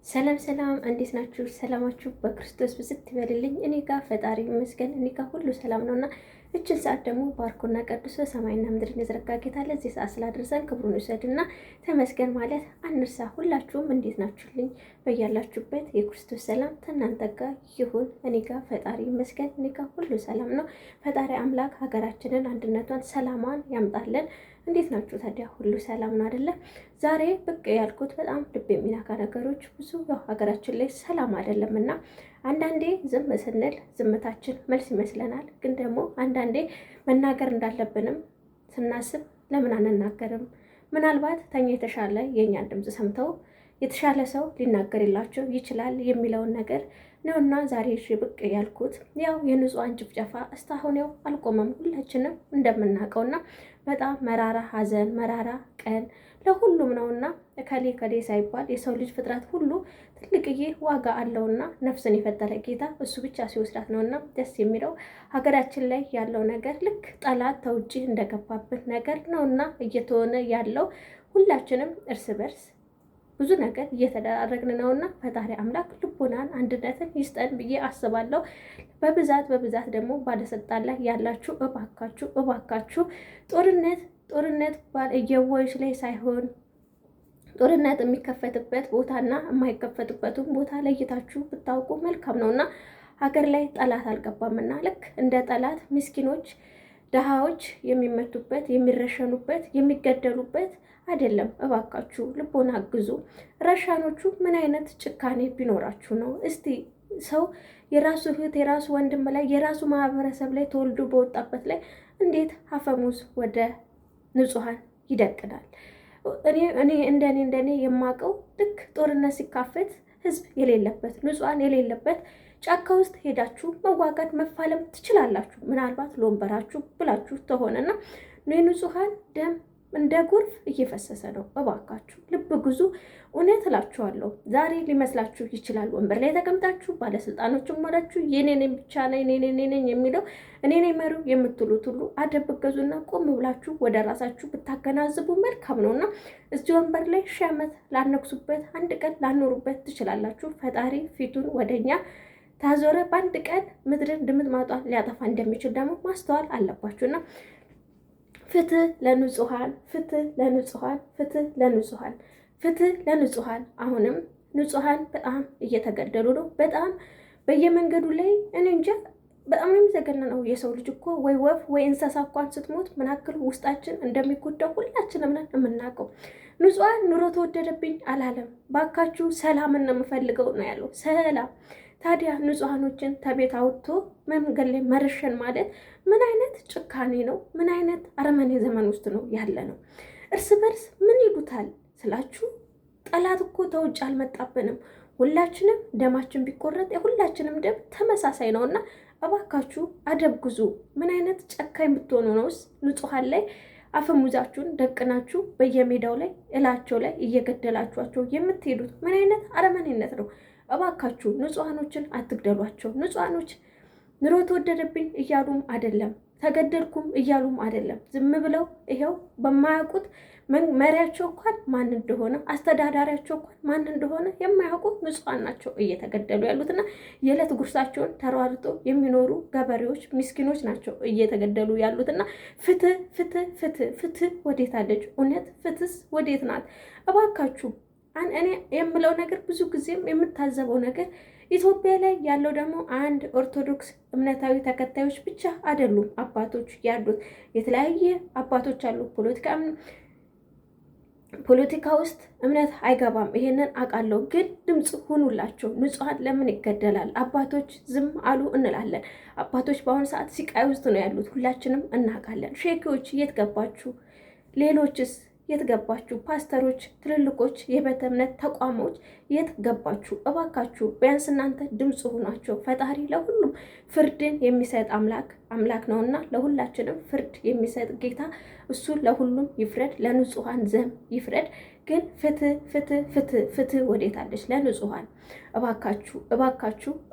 ሰላም ሰላም፣ እንዴት ናችሁ? ሰላማችሁ በክርስቶስ ብዝት ይበልልኝ። እኔ ጋር ፈጣሪ ይመስገን፣ እኔ ጋር ሁሉ ሰላም ነውና እችን ሰዓት ደግሞ ባርኮና ቀድሶ ሰማይና ምድርን የዘረጋ ጌታ ለዚህ ሰዓት ስላደረሰን ክብሩን ይውሰድና ተመስገን ማለት አንርሳ። ሁላችሁም እንዴት ናችሁልኝ? በያላችሁበት የክርስቶስ ሰላም ከእናንተ ጋር ይሁን። እኔ ጋር ፈጣሪ ይመስገን፣ እኔ ጋር ሁሉ ሰላም ነው። ፈጣሪ አምላክ ሀገራችንን አንድነቷን፣ ሰላሟን ያምጣልን። እንዴት ናችሁ ታዲያ? ሁሉ ሰላም ነው አይደለ? ዛሬ ብቅ ያልኩት በጣም ልብ የሚነካ ነገሮች ብዙ ሀገራችን ላይ ሰላም አይደለም እና አንዳንዴ ዝም ስንል ዝምታችን መልስ ይመስለናል። ግን ደግሞ አንዳንዴ መናገር እንዳለብንም ስናስብ ለምን አንናገርም? ምናልባት ተኛ የተሻለ የእኛን ድምፅ ሰምተው የተሻለ ሰው ሊናገርላቸው ይችላል የሚለውን ነገር ነውና ዛሬ ብቅ ያልኩት ያው የንጹሃን ጭፍጨፋ እስካሁን ያው አልቆመም፣ ሁላችንም እንደምናውቀውና በጣም መራራ ሐዘን መራራ ቀን ለሁሉም ነውና ከሌ ከሌ ሳይባል የሰው ልጅ ፍጥረት ሁሉ ትልቅዬ ዋጋ አለውና ነፍስን የፈጠረ ጌታ እሱ ብቻ ሲወስዳት ነውና ደስ የሚለው ሀገራችን ላይ ያለው ነገር ልክ ጠላት ተውጪ እንደገባብን ነገር ነውና እየተሆነ ያለው ሁላችንም እርስ በርስ ብዙ ነገር እየተደራረግን ነውና ፈጣሪ አምላክ ልቦናን አንድነትን ይስጠን ብዬ አስባለሁ። በብዛት ደግሞ ባለስልጣን ላይ ያላችሁ እባካችሁ ጦርነት ባልየወይሽ ላይ ሳይሆን ጦርነት የሚከፈትበት ቦታና የማይከፈትበትም ቦታ ለይታችሁ ብታውቁ መልካም ነውና ሀገር ላይ ጠላት አልገባምና ልክ እንደ ጠላት ምስኪኖች ደሃዎች የሚመቱበት የሚረሸኑበት የሚገደሉበት አይደለም። እባካችሁ ልቦና አግዙ። ረሻኖቹ ምን አይነት ጭካኔ ቢኖራችሁ ነው? እስቲ ሰው የራሱ እህት የራሱ ወንድም ላይ የራሱ ማህበረሰብ ላይ ተወልዶ በወጣበት ላይ እንዴት አፈሙዝ ወደ ንጹሃን ይደቅናል? እኔ እንደኔ የማውቀው ልክ ጦርነት ሲካፈት ህዝብ የሌለበት ንጹሃን የሌለበት ጫካ ውስጥ ሄዳችሁ መዋጋት መፋለም ትችላላችሁ። ምናልባት ለወንበራችሁ ብላችሁ ተሆነና የንጹሃን ደም እንደ ጎርፍ እየፈሰሰ ነው። እባካችሁ ልብ ግዙ። እውነት እላችኋለሁ ዛሬ ሊመስላችሁ ይችላል። ወንበር ላይ ተቀምጣችሁ ባለስልጣኖችም ሆናችሁ የኔ ብቻ ነኝ እኔ የሚለው እኔ መሪው የምትሉት ሁሉ አደብ ገዙና ቆም ብላችሁ ወደ ራሳችሁ ብታገናዝቡ መልካም ነውና እዚህ ወንበር ላይ ሺህ ዓመት ላነግሱበት አንድ ቀን ላኖሩበት ትችላላችሁ። ፈጣሪ ፊቱን ወደኛ ታዞረ በአንድ ቀን ምድርን ድምጥማጧን ሊያጠፋ እንደሚችል ደግሞ ማስተዋል አለባችሁና ፍትህ ለንጹሃን፣ ፍትህ ለንጹሃን፣ ፍትህ ለንጹሃን፣ ፍትህ ለንጹሃን። አሁንም ንጹሃን በጣም እየተገደሉ ነው። በጣም በየመንገዱ ላይ እኔ እንጃ በጣም የሚዘገነነው የሰው ልጅ እኮ ወይ ወፍ ወይ እንስሳ እንኳን ስትሞት ምን ያክል ውስጣችን እንደሚጎዳው ሁላችንም ነን የምናውቀው። ንጹሃን ኑሮ ተወደደብኝ አላለም። ባካችሁ ሰላምን ነው የምፈልገው ነው ያለው። ሰላም ታዲያ ንጹሃኖችን ተቤት አውጥቶ መንገድ ላይ መረሸን ማለት ምን አይነት ጭካኔ ነው? ምን አይነት አረመኔ ዘመን ውስጥ ነው ያለ ነው? እርስ በርስ ምን ይሉታል ስላችሁ ጠላት እኮ ተውጭ አልመጣብንም። ሁላችንም ደማችን ቢቆረጥ የሁላችንም ደም ተመሳሳይ ነውና እባካችሁ አደብ ግዙ። ምን አይነት ጨካኝ ብትሆኑ ነውስ ንጹሃን ላይ አፈሙዛችሁን ደቅናችሁ በየሜዳው ላይ እላቸው ላይ እየገደላችኋቸው የምትሄዱት? ምን አይነት አረመኔነት ነው? እባካችሁ ንጹሃኖችን አትግደሏቸው። ንጹሃኖች ኑሮ ተወደደብኝ እያሉም አይደለም፣ ተገደልኩም እያሉም አይደለም። ዝም ብለው ይሄው በማያውቁት መሪያቸው እንኳን ማን እንደሆነ አስተዳዳሪያቸው እንኳን ማን እንደሆነ የማያውቁ ንጹሃን ናቸው እየተገደሉ ያሉትና የዕለት ጉርሳቸውን ተሯርጦ የሚኖሩ ገበሬዎች ምስኪኖች ናቸው እየተገደሉ ያሉትና ፍትህ ፍትህ ፍትህ ፍትህ ወዴት አለች? እውነት ፍትህስ ወዴት ናት? እባካችሁ እኔ የምለው ነገር ብዙ ጊዜም የምታዘበው ነገር ኢትዮጵያ ላይ ያለው ደግሞ አንድ ኦርቶዶክስ እምነታዊ ተከታዮች ብቻ አይደሉም አባቶች ያሉት፣ የተለያየ አባቶች አሉ። ፖለቲካ ውስጥ እምነት አይገባም፣ ይሄንን አውቃለሁ። ግን ድምፅ ሁኑላቸው። ንጹሃን ለምን ይገደላል? አባቶች ዝም አሉ እንላለን። አባቶች በአሁኑ ሰዓት ሲቃይ ውስጥ ነው ያሉት፣ ሁላችንም እናውቃለን። ሼኪዎች የት ገባችሁ? ሌሎችስ የት ገባችሁ? ፓስተሮች፣ ትልልቆች የቤተ እምነት ተቋሞች የት ገባችሁ? እባካችሁ ቢያንስ እናንተ ድምፅ ሁናቸው። ፈጣሪ ለሁሉም ፍርድን የሚሰጥ አምላክ ነውና ለሁላችንም ፍርድ የሚሰጥ ጌታ እሱ ለሁሉም ይፍረድ፣ ለንጹሃን ዘም ይፍረድ። ግን ፍትህ ፍትህ ፍትህ ፍትህ ወዴት አለች ለንጹሃን?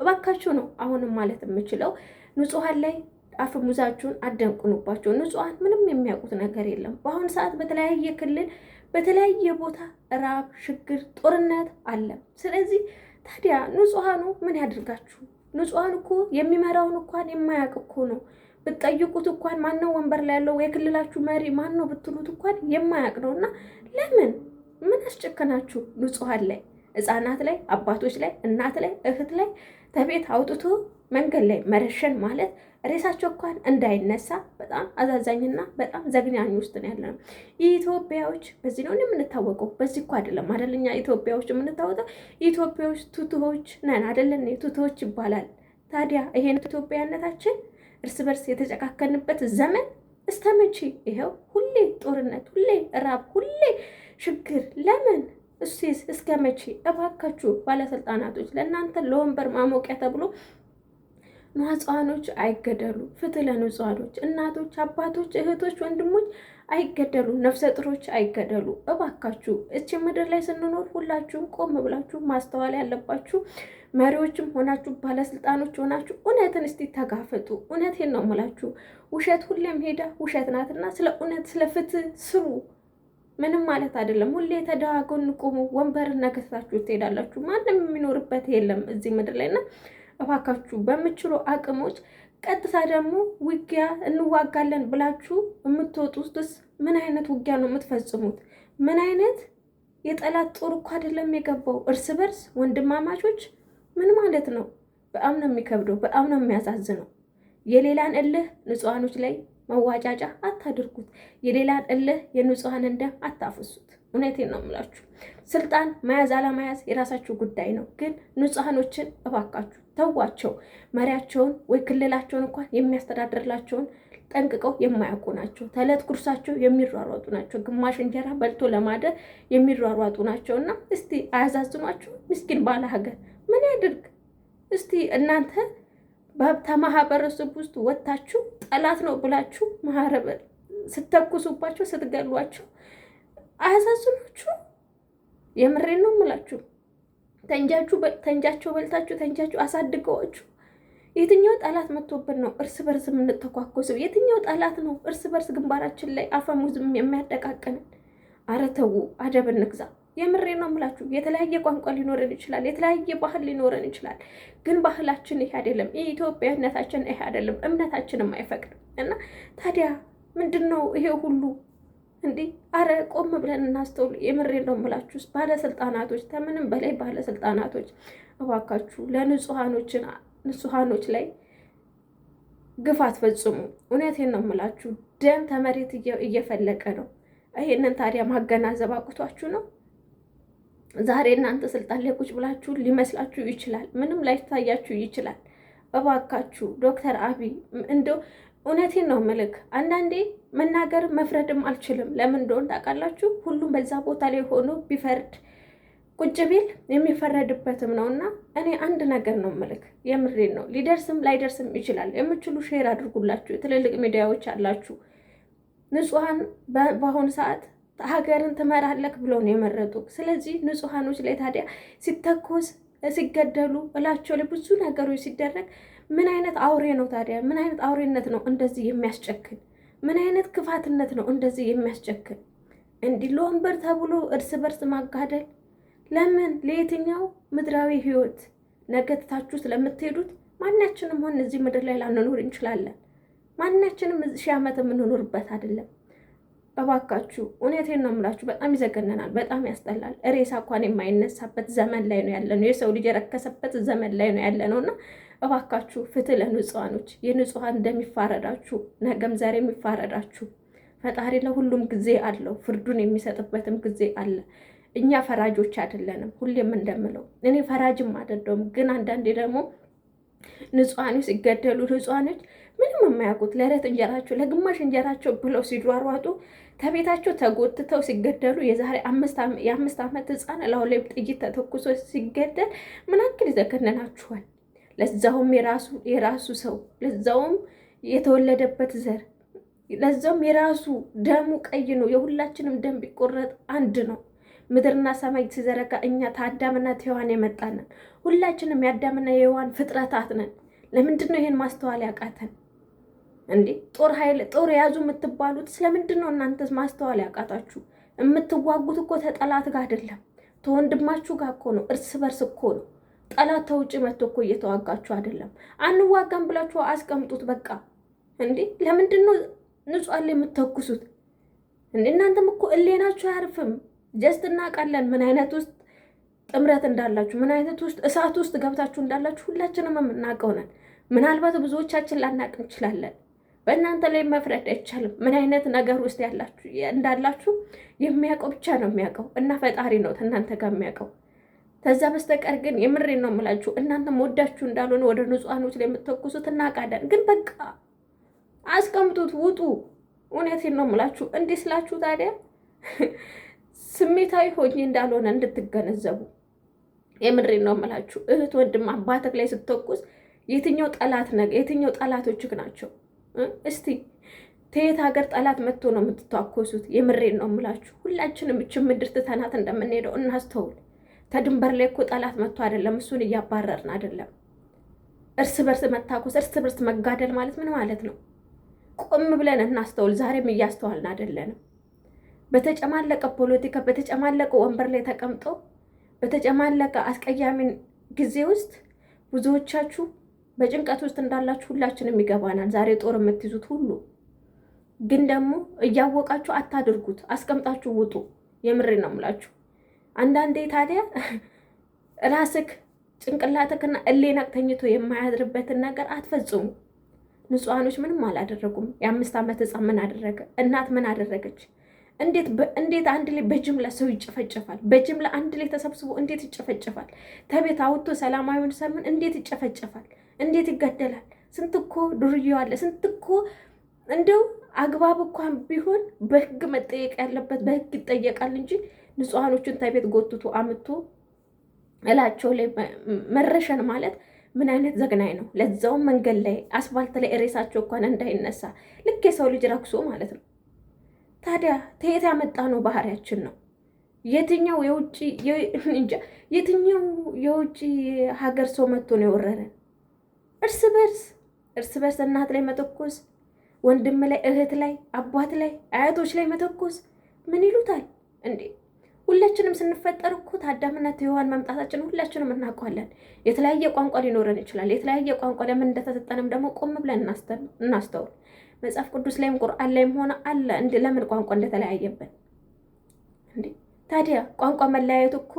እባካችሁ ነው አሁንም ማለት የምችለው ንጹሃን ላይ አፈሙዛችሁን አደንቁኑባቸው። ንጹሃን ምንም የሚያውቁት ነገር የለም። በአሁኑ ሰዓት በተለያየ ክልል በተለያየ ቦታ ራብ፣ ችግር፣ ጦርነት አለ። ስለዚህ ታዲያ ንጹሐኑ ምን ያድርጋችሁ? ንጹሐን እኮ የሚመራውን እንኳን የማያውቅ እኮ ነው። ብትጠይቁት እንኳን ማነው ወንበር ላይ ያለው የክልላችሁ መሪ ማን ነው ብትሉት እንኳን የማያውቅ ነው። እና ለምን ምን አስጨከናችሁ? ንጹሐን ላይ፣ ህፃናት ላይ፣ አባቶች ላይ፣ እናት ላይ፣ እህት ላይ ተቤት አውጥቶ መንገድ ላይ መረሸን ማለት ሬሳቸው እንኳን እንዳይነሳ በጣም አዛዛኝና በጣም ዘግናኝ ውስጥ ነው ያለነው። ኢትዮጵያዎች በዚህ ነው የምንታወቀው። በዚህ እኮ አይደለም አይደለኛ ኢትዮጵያዎች የምንታወቀው። ኢትዮጵያዎች ቱቱዎች ነን አይደለን? ቱቱዎች ይባላል። ታዲያ ይሄን ኢትዮጵያነታችን እርስ በርስ የተጨካከንበት ዘመን እስተመቼ? ይኸው ሁሌ ጦርነት፣ ሁሌ ራብ፣ ሁሌ ችግር። ለምን እሱስ እስከ መቼ? እባካችሁ ባለስልጣናቶች ለእናንተ ለወንበር ማሞቂያ ተብሎ ንጹሃኖች አይገደሉ። ፍትህ ለንጹሃኖች፣ እናቶች፣ አባቶች፣ እህቶች፣ ወንድሞች አይገደሉ። ነፍሰ ጥሮች አይገደሉ። እባካችሁ እቺ ምድር ላይ ስንኖር ሁላችሁም ቆም ብላችሁ ማስተዋል ያለባችሁ መሪዎችም ሆናችሁ ባለስልጣኖች ሆናችሁ እውነትን እስቲ ተጋፈጡ። እውነቴን ነው የምላችሁ። ውሸት ሁሌም ሄዳ ውሸት ናትና ስለ እውነት ስለ ፍትህ ስሩ። ምንም ማለት አይደለም። ሁሌ ተደጋጎን ቁሙ። ወንበርን ነገስታችሁ ትሄዳላችሁ። ማንም የሚኖርበት የለም እዚህ ምድር ላይና እባካችሁ በምችሉ አቅሞች ቀጥታ ደግሞ ውጊያ እንዋጋለን ብላችሁ የምትወጡትስ ምን አይነት ውጊያ ነው የምትፈጽሙት? ምን አይነት የጠላት ጦር እኮ አይደለም የገባው። እርስ በርስ ወንድማማቾች ምን ማለት ነው? በጣም ነው የሚከብደው። በጣም ነው የሚያሳዝነው። የሌላን እልህ ንጹሃኖች ላይ መዋጫጫ አታድርጉት። የሌላን እልህ የንጹሃንን ደም አታፍሱት። እውነቴን ነው የምላችሁ። ስልጣን መያዝ አለመያዝ የራሳችሁ ጉዳይ ነው። ግን ንጹሃኖችን እባካችሁ ተዋቸው። መሪያቸውን ወይ ክልላቸውን እንኳን የሚያስተዳድርላቸውን ጠንቅቀው የማያውቁ ናቸው። ተለት ኩርሳቸው የሚሯሯጡ ናቸው። ግማሽ እንጀራ በልቶ ለማደር የሚሯሯጡ ናቸው። እና እስቲ አያዛዝኗችሁ? ምስኪን ባለ ሀገር ምን ያድርግ እስቲ? እናንተ በማህበረሰብ ውስጥ ወጥታችሁ ጠላት ነው ብላችሁ ማህበረሰብ ስተኩሱባቸው ስትገሏቸው አያሳዝኗችሁ? የምሬን ነው የምላችሁ። ተንጃቸው በልታችሁ ተንጃችሁ አሳድገዋችሁ የትኛው ጠላት መጥቶብን ነው እርስ በርስ የምንተኳኮሰው? የትኛው ጠላት ነው እርስ በርስ ግንባራችን ላይ አፈሙዝም የሚያደቃቅንን? አረ ተው፣ አደብ እንግዛ። የምሬ ነው የምላችሁ። የተለያየ ቋንቋ ሊኖረን ይችላል፣ የተለያየ ባህል ሊኖረን ይችላል። ግን ባህላችን ይሄ አይደለም፣ የኢትዮጵያነታችን ይሄ አይደለም፣ እምነታችንም አይፈቅድም። እና ታዲያ ምንድን ነው ይሄ ሁሉ እንዴ? አረ ቆም ብለን እናስተውል። የምሬ ነው የምላችሁ። ባለስልጣናቶች፣ ከምንም በላይ ባለስልጣናቶች እባካችሁ ንጹሃኖች ላይ ግፍ አትፈጽሙ። እውነቴን ነው የምላችሁ። ደም ተመሬት እየፈለቀ ነው። ይሄንን ታዲያ ማገናዘብ አቅቷችሁ ነው? ዛሬ እናንተ ስልጣን ላይ ቁጭ ብላችሁ ሊመስላችሁ ይችላል፣ ምንም ላይታያችሁ ይችላል። እባካችሁ ዶክተር አብይ እንደው እውነቴን ነው ምልክ። አንዳንዴ መናገር መፍረድም አልችልም። ለምን እንደሆነ ታውቃላችሁ? ሁሉም በዛ ቦታ ላይ ሆኖ ቢፈርድ ቁጭ ቢል የሚፈረድበትም ነው። እና እኔ አንድ ነገር ነው ምልክ፣ የምሬን ነው። ሊደርስም ላይደርስም ይችላል። የምችሉ ሼር አድርጉላችሁ። ትልልቅ ሚዲያዎች አላችሁ። ንጹሃን በአሁኑ ሰዓት ሀገርን ትመራለክ ብለው ነው የመረጡ። ስለዚህ ንጹሃኖች ላይ ታዲያ ሲተኮስ ሲገደሉ እላቸው ላይ ብዙ ነገሮች ሲደረግ ምን አይነት አውሬ ነው ታዲያ? ምን አይነት አውሬነት ነው እንደዚህ የሚያስጨክን? ምን አይነት ክፋትነት ነው እንደዚህ የሚያስጨክን? እንዲህ ለወንበር ተብሎ እርስ በርስ ማጋደል ለምን? ለየትኛው ምድራዊ ህይወት? ነገ ትታችሁ ስለምትሄዱት ማናችንም ሆን እዚህ ምድር ላይ ላንኖር እንችላለን። ማናችንም 1000 ዓመት የምንኖርበት አይደለም። እባካችሁ እውነቴን ነው የምላችሁ። በጣም ይዘገነናል፣ በጣም ያስጠላል። ሬሳ እንኳን የማይነሳበት ዘመን ላይ ነው ያለነው። የሰው ልጅ የረከሰበት ዘመን ላይ ነው ያለነው። እና እባካችሁ ፍትህ ለንጹሃኖች፣ የንጹሃን እንደሚፋረዳችሁ ነገም ዛሬ የሚፋረዳችሁ ፈጣሪ ለሁሉም ጊዜ አለው። ፍርዱን የሚሰጥበትም ጊዜ አለ። እኛ ፈራጆች አይደለንም። ሁሌም እንደምለው እኔ ፈራጅም አይደለሁም። ግን አንዳንዴ ደግሞ ንጹሃኖች ሲገደሉ ንጹሃኖች ምንም የማያውቁት ለዕለት እንጀራቸው ለግማሽ እንጀራቸው ብለው ሲሯሯጡ ከቤታቸው ተጎትተው ሲገደሉ የዛሬ 5 ዓመት ህፃን እላው ላይ ጥይት ተተኩሶ ሲገደል ምን ያክል ይዘገነናችኋል? ለዛውም የራሱ ሰው፣ ለዛውም የተወለደበት ዘር፣ ለዛውም የራሱ ደሙ ቀይ ነው። የሁላችንም ደም ቢቆረጥ አንድ ነው። ምድርና ሰማይ ሲዘረጋ እኛ ከአዳምና ከሔዋን የመጣንን ሁላችንም የአዳምና የሔዋን ፍጥረታት ነን። ለምንድን ነው ይሄን ማስተዋል ያቃተን እንዴ? ጦር የያዙ የምትባሉት ስለምንድን ነው እናንተ ማስተዋል ያቃታችሁ? የምትዋጉት እኮ ተጠላት ጋር አይደለም፣ ተወንድማችሁ ጋር እኮ ነው። እርስ በርስ እኮ ነው። ጠላት ተውጭ መጥቶ እኮ እየተዋጋችሁ አይደለም። አንዋጋም ብላችሁ አስቀምጡት በቃ። እንዴ ለምንድን ነው ንጹሐን ላይ የምትተኩሱት? እንዴ እናንተም እኮ እሌናችሁ አያርፍም። ጀስት እናውቃለን ምን አይነት ውስጥ ጥምረት እንዳላችሁ፣ ምን አይነት ውስጥ እሳት ውስጥ ገብታችሁ እንዳላችሁ ሁላችንም የምናውቀው ነን። ምናልባት ብዙዎቻችን ላናቅ እንችላለን። በእናንተ ላይ መፍረድ አይቻልም። ምን አይነት ነገር ውስጥ እንዳላችሁ የሚያውቀው ብቻ ነው የሚያውቀው፣ እና ፈጣሪ ነው እናንተ ጋር የሚያውቀው። ከዛ በስተቀር ግን የምሬን ነው የምላችሁ፣ እናንተም ወዳችሁ እንዳልሆነ ወደ ንጹሐኖች ላይ የምትተኩሱት እናውቃለን። ግን በቃ አስቀምጡት፣ ውጡ። እውነቴን ነው የምላችሁ። እንዲህ ስላችሁ ታዲያ ስሜታዊ ሆኜ እንዳልሆነ እንድትገነዘቡ የምሬን ነው የምላችሁ። እህት ወንድም አባትህ ላይ ስትተኩስ የትኛው ጠላት ነገር የትኛው ጠላቶችህ ናቸው? እስቲ ከየት ሀገር ጠላት መጥቶ ነው የምትተኮሱት? የምሬን ነው የምላችሁ። ሁላችንም እችን ምድር ትተናት እንደምንሄደው እናስተውል። ከድንበር ላይ እኮ ጠላት መጥቶ አይደለም፣ እሱን እያባረርን አይደለም። እርስ በርስ መታኮስ፣ እርስ በርስ መጋደል ማለት ምን ማለት ነው? ቆም ብለን እናስተውል። ዛሬም እያስተዋልን አይደለንም። በተጨማለቀ ፖለቲካ፣ በተጨማለቀ ወንበር ላይ ተቀምጠው በተጨማለቀ አስቀያሚ ጊዜ ውስጥ ብዙዎቻችሁ በጭንቀት ውስጥ እንዳላችሁ ሁላችንም ይገባናል። ዛሬ ጦር የምትይዙት ሁሉ ግን ደግሞ እያወቃችሁ አታድርጉት፣ አስቀምጣችሁ ውጡ። የምሬን ነው የምላችሁ። አንዳንዴ ታዲያ ራስክ ጭንቅላትክና እሌናቅ ተኝቶ የማያድርበትን ነገር አትፈጽሙ። ንጹሐኖች ምንም አላደረጉም። የ5 ዓመት ሕፃን ምን አደረገ? እናት ምን አደረገች? እንዴት አንድ ላይ በጅምላ ሰው ይጨፈጨፋል? በጅምላ አንድ ላይ ተሰብስቦ እንዴት ይጨፈጨፋል? ተቤት አውጥቶ ሰላማዊውን ሰምን እንዴት ይጨፈጨፋል? እንዴት ይገደላል? ስንት እኮ ዱርዬው አለ። ስንት እኮ እንደው አግባብ እንኳን ቢሆን በህግ መጠየቅ ያለበት በህግ ይጠየቃል እንጂ ንጹሐኖቹን ተቤት ጎትቶ አምጥቶ እላቸው ላይ መረሸን ማለት ምን አይነት ዘግናኝ ነው? ለዛውም መንገድ ላይ አስፋልት ላይ ሬሳቸው እንኳን እንዳይነሳ ልክ የሰው ልጅ ረክሶ ማለት ነው። ታዲያ ተየት ያመጣ ነው ባህሪያችን ነው? የትኛው የውጭ ሀገር ሰው መጥቶ ነው የወረረን? እርስ በርስ እናት ላይ መተኮስ፣ ወንድም ላይ፣ እህት ላይ፣ አባት ላይ፣ አያቶች ላይ መተኮስ ምን ይሉታል እንዴ? ሁላችንም ስንፈጠር እኮ ከአዳምና ከሔዋን መምጣታችን ሁላችንም እናውቀዋለን። የተለያየ ቋንቋ ሊኖረን ይችላል። የተለያየ ቋንቋ ለምን እንደተሰጠንም ደግሞ ቆም ብለን እናስተውል። መጽሐፍ ቅዱስ ላይም ቁርአን ላይም ሆነ አለ ለምን ቋንቋ እንደተለያየብን እንዴ? ታዲያ ቋንቋ መለያየቱ እኮ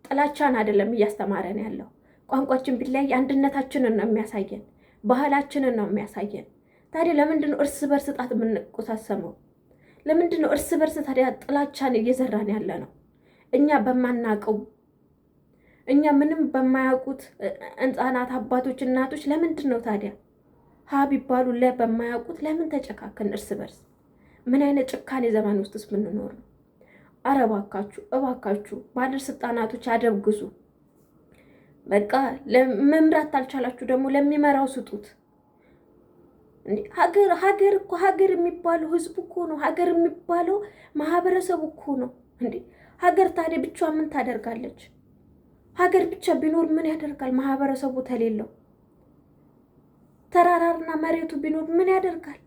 ጥላቻን አይደለም እያስተማረን ያለው። ቋንቋችን ቢለያይ አንድነታችንን ነው የሚያሳየን፣ ባህላችንን ነው የሚያሳየን። ታዲያ ለምንድን ነው እርስ በርስ ጣት የምንቆሳሰመው? ለምንድን ነው እርስ በርስ ታዲያ ጥላቻን እየዘራን ያለ ነው? እኛ በማናውቀው እኛ ምንም በማያውቁት ሕፃናት፣ አባቶች፣ እናቶች ለምንድን ነው ታዲያ ሀ ቢባሉ በማያውቁት ለምን ተጨካከን እርስ በርስ? ምን አይነት ጭካኔ ዘመን ውስጥስ ብንኖር ነው? አረ እባካችሁ ባለስልጣናቶች አደብግዙ። በቃ ለመምራት አልቻላችሁ ደግሞ ለሚመራው ስጡት። እንዴ ሀገር እኮ ሀገር የሚባለው ህዝብ እኮ ነው። ሀገር የሚባለው ማህበረሰቡ እኮ ነው። እንዴ ሀገር ታዲያ ብቻዋን ምን ታደርጋለች? ሀገር ብቻ ቢኖር ምን ያደርጋል? ማህበረሰቡ ተሌለው ተራራና መሬቱ ቢኖር ምን ያደርጋል?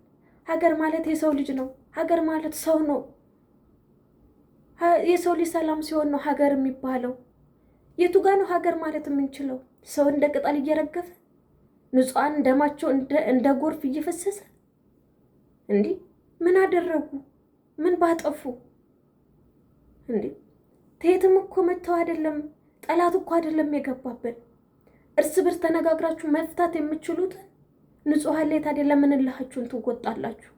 ሀገር ማለት የሰው ልጅ ነው። ሀገር ማለት ሰው ነው። የሰው ልጅ ሰላም ሲሆን ነው ሀገር የሚባለው። የቱ ጋ ነው ሀገር ማለት የምንችለው? ሰው እንደ ቅጠል እየረገፈ ንጹሐን ደማቸው እንደ ጎርፍ እየፈሰሰ እንዲህ ምን አደረጉ? ምን ባጠፉ? እንዴ ተየትም እኮ መተው አይደለም፣ ጠላት እኮ አይደለም የገባብን። እርስ በርስ ተነጋግራችሁ መፍታት የምትችሉት ንጹሐን ላይ ታዲያ ለምን እልሃችሁን ትወጣላችሁ?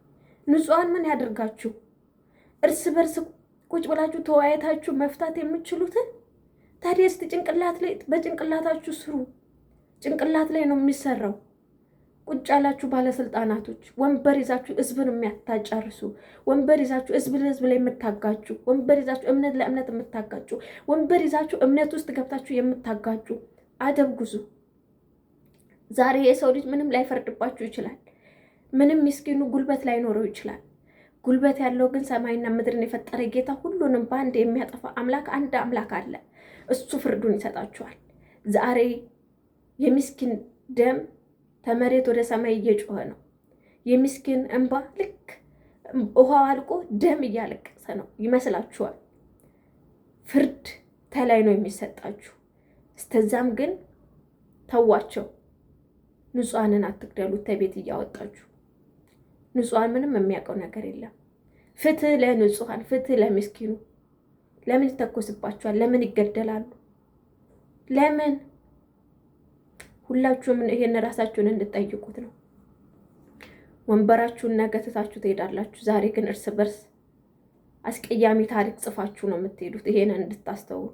ንጹሐን ምን ያደርጋችሁ? እርስ በርስ ቁጭ ብላችሁ ተወያይታችሁ መፍታት የምትችሉትን ታዲያ እስቲ ጭንቅላት ላይ በጭንቅላታችሁ ስሩ። ጭንቅላት ላይ ነው የሚሰራው። ቁጭ ያላችሁ ባለስልጣናቶች ወንበር ይዛችሁ ህዝብን የሚያታጫርሱ፣ ወንበር ይዛችሁ ህዝብ ለህዝብ ላይ የምታጋጩ፣ ወንበር ይዛችሁ እምነት ለእምነት የምታጋጩ፣ ወንበር ይዛችሁ እምነት ውስጥ ገብታችሁ የምታጋጩ አደብ ግዙ። ዛሬ የሰው ልጅ ምንም ላይፈርድባችሁ ይችላል። ምንም ምስኪኑ ጉልበት ላይኖረው ይችላል። ጉልበት ያለው ግን ሰማይና ምድርን የፈጠረ ጌታ፣ ሁሉንም በአንድ የሚያጠፋ አምላክ፣ አንድ አምላክ አለ። እሱ ፍርዱን ይሰጣችኋል። ዛሬ የምስኪን ደም ተመሬት ወደ ሰማይ እየጮኸ ነው። የምስኪን እንባ ልክ ውሃው አልቆ ደም እያለቀሰ ነው ይመስላችኋል። ፍርድ ተላይ ነው የሚሰጣችሁ። እስተዛም ግን ተዋቸው። ንጹሐንን አትግደሉት ተቤት እያወጣችሁ። ንጹሐን ምንም የሚያውቀው ነገር የለም። ፍትህ ለንጹሐን፣ ፍትህ ለምስኪኑ። ለምን ይተኮስባቸዋል? ለምን ይገደላሉ? ለምን? ሁላችሁም ይሄን ራሳችሁን እንድጠይቁት ነው። ወንበራችሁን ነገ ትታችሁ ትሄዳላችሁ። ዛሬ ግን እርስ በርስ አስቀያሚ ታሪክ ጽፋችሁ ነው የምትሄዱት። ይሄን እንድታስተውሉ።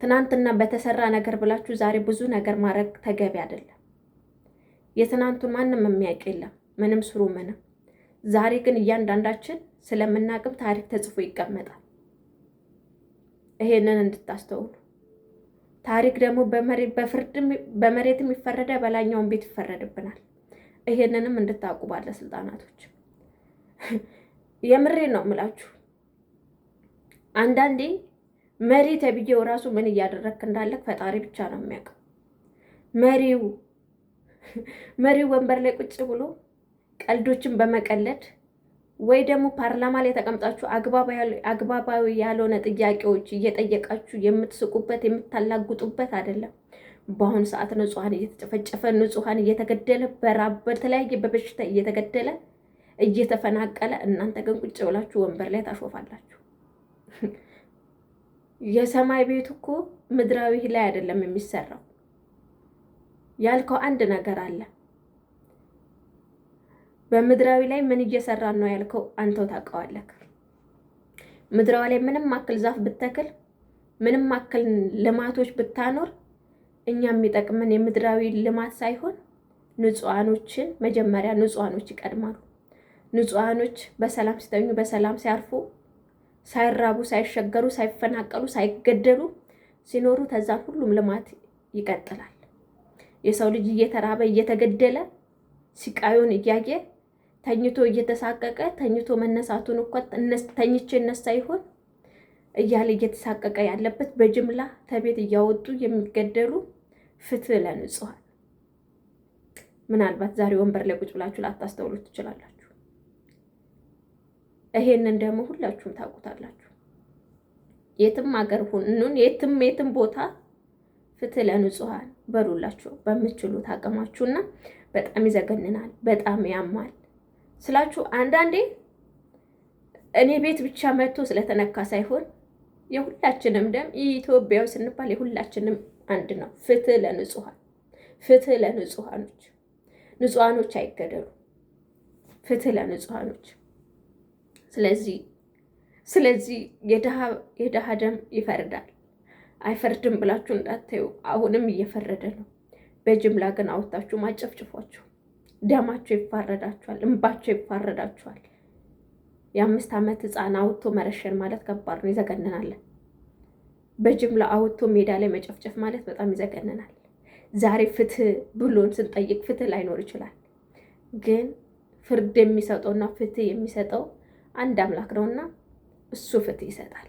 ትናንትና በተሰራ ነገር ብላችሁ ዛሬ ብዙ ነገር ማድረግ ተገቢ አይደለም። የትናንቱን ማንም የሚያውቅ የለም፣ ምንም ስሩ ምንም። ዛሬ ግን እያንዳንዳችን ስለምናቅም ታሪክ ተጽፎ ይቀመጣል። ይሄንን እንድታስተውሉ። ታሪክ ደግሞ በመሬትም ይፈረዳል፣ በላይኛውን ቤት ይፈረድብናል። ይሄንንም እንድታውቁ ባለስልጣናቶች፣ የምሬ ነው የምላችሁ። አንዳንዴ መሪ ተብዬው ራሱ ምን እያደረክ እንዳለ ፈጣሪ ብቻ ነው የሚያውቀው። መሪው ወንበር ላይ ቁጭ ብሎ ቀልዶችን በመቀለድ ወይ ደግሞ ፓርላማ ላይ ተቀምጣችሁ አግባባዊ ያልሆነ ጥያቄዎች እየጠየቃችሁ የምትስቁበት የምታላግጡበት አይደለም። በአሁኑ ሰዓት ንጹሐን እየተጨፈጨፈ፣ ንጹሐን እየተገደለ፣ በራብ በተለያየ በበሽታ እየተገደለ እየተፈናቀለ፣ እናንተ ግን ቁጭ ብላችሁ ወንበር ላይ ታሾፋላችሁ። የሰማይ ቤት እኮ ምድራዊ ላይ አይደለም የሚሰራው። ያልከው አንድ ነገር አለ። በምድራዊ ላይ ምን እየሰራን ነው ያልከው አንተው ታውቀዋለህ። ምድራዊ ላይ ምንም ማክል ዛፍ ብትተክል፣ ምንም ማክል ልማቶች ብታኖር፣ እኛ የሚጠቅመን የምድራዊ ልማት ሳይሆን ንጹሐኖችን መጀመሪያ ንጹሐኖች ይቀድማሉ። ንጹሐኖች በሰላም ሲተኙ፣ በሰላም ሲያርፉ፣ ሳይራቡ፣ ሳይሸገሩ፣ ሳይፈናቀሉ፣ ሳይገደሉ ሲኖሩ ተዛን ሁሉም ልማት ይቀጥላል። የሰው ልጅ እየተራበ እየተገደለ ሲቃዩን እያየ ተኝቶ እየተሳቀቀ ተኝቶ መነሳቱን እንኳን ተኝቼ እነሳ ይሆን እያለ እየተሳቀቀ ያለበት በጅምላ ተቤት እያወጡ የሚገደሉ ፍትህ ለንጹሐን። ምናልባት ዛሬ ወንበር ላይ ቁጭ ብላችሁ ላታስተውሉ ትችላላችሁ። ይሄንን ደግሞ ሁላችሁም ታውቁታላችሁ። የትም ሀገር ሁኑን የትም ቦታ ፍትህ ለንጹሐን በሉላችሁ በምትችሉት አቅማችሁና በጣም ይዘገንናል፣ በጣም ያማል ስላችሁ። አንዳንዴ እኔ ቤት ብቻ መጥቶ ስለተነካ ሳይሆን የሁላችንም ደም ኢትዮጵያዊ ስንባል የሁላችንም አንድ ነው። ፍትህ ለንጹሐን፣ ፍትህ ለንጹሐኖች። ንጹሐኖች አይገደሉ፣ ፍትህ ለንጹሐኖች። ስለዚህ የድሃ ደም ይፈርዳል። አይፈርድም ብላችሁ እንዳታዩ፣ አሁንም እየፈረደ ነው። በጅምላ ግን አውጥታችሁ ማጨፍጭፏቸው፣ ደማቸው ይፋረዳችኋል፣ እንባቸው ይፋረዳችኋል። የ5 ዓመት ህፃን አውጥቶ መረሸን ማለት ከባድ ነው፣ ይዘገንናል። በጅምላ አውጥቶ ሜዳ ላይ መጨፍጨፍ ማለት በጣም ይዘገንናል። ዛሬ ፍትህ ብሎን ስንጠይቅ ፍትህ ላይኖር ይችላል፣ ግን ፍርድ የሚሰጠውና ፍትህ የሚሰጠው አንድ አምላክ ነውና እሱ ፍትህ ይሰጣል።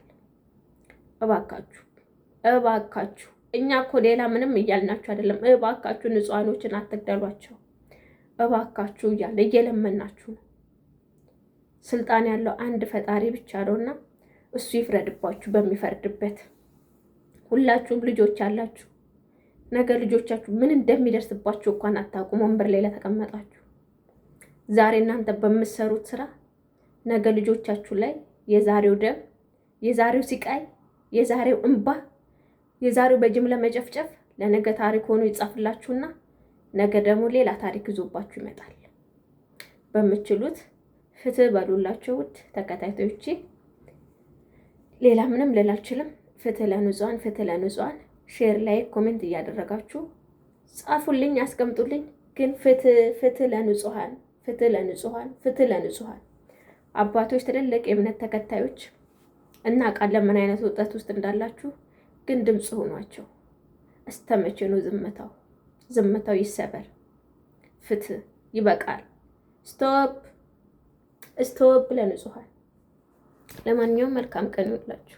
እባካችሁ እኛ እኮ ሌላ ምንም እያልናችሁ አይደለም። እባካችሁ ንጹሐኖችን አትግደሏቸው እባካችሁ እያለ እየለመናችሁ ነው። ስልጣን ያለው አንድ ፈጣሪ ብቻ ነውና እሱ ይፍረድባችሁ በሚፈርድበት። ሁላችሁም ልጆች አላችሁ። ነገ ልጆቻችሁ ምን እንደሚደርስባችሁ እንኳን አታውቁም። ወንበር ላይ ለተቀመጣችሁ ዛሬ እናንተ በምትሰሩት ስራ ነገ ልጆቻችሁ ላይ የዛሬው ደም፣ የዛሬው ሲቃይ፣ የዛሬው እንባ፣ የዛሬው በጅምላ መጨፍጨፍ ለነገ ታሪክ ሆኖ ይጻፍላችሁና ነገ ደግሞ ሌላ ታሪክ ይዞባችሁ ይመጣል። በምትችሉት ፍትህ በሉላቸው ውድ ተከታታዮቼ። ሌላ ምንም ልል አልችልም። ፍትህ ለንጹሐን፣ ፍትህ ለንጹሐን። ሼር ላይ ኮሜንት እያደረጋችሁ ጻፉልኝ፣ አስቀምጡልኝ። ግን ፍትህ ለንጹሐን፣ ፍትህ ለንጹሐን፣ ፍትህ ለንጹሐን። አባቶች፣ ትልልቅ የእምነት ተከታዮች እናውቃለን ምን አይነት ውጥረት ውስጥ እንዳላችሁ፣ ግን ድምፅ ሆኗቸው። እስተመቼ ነው ዝምታው? ዝምታው ይሰበር። ፍትህ ይበቃል። ስቶፕ ለንጹሐን። ለማንኛውም መልካም ቀን ይሁንላችሁ።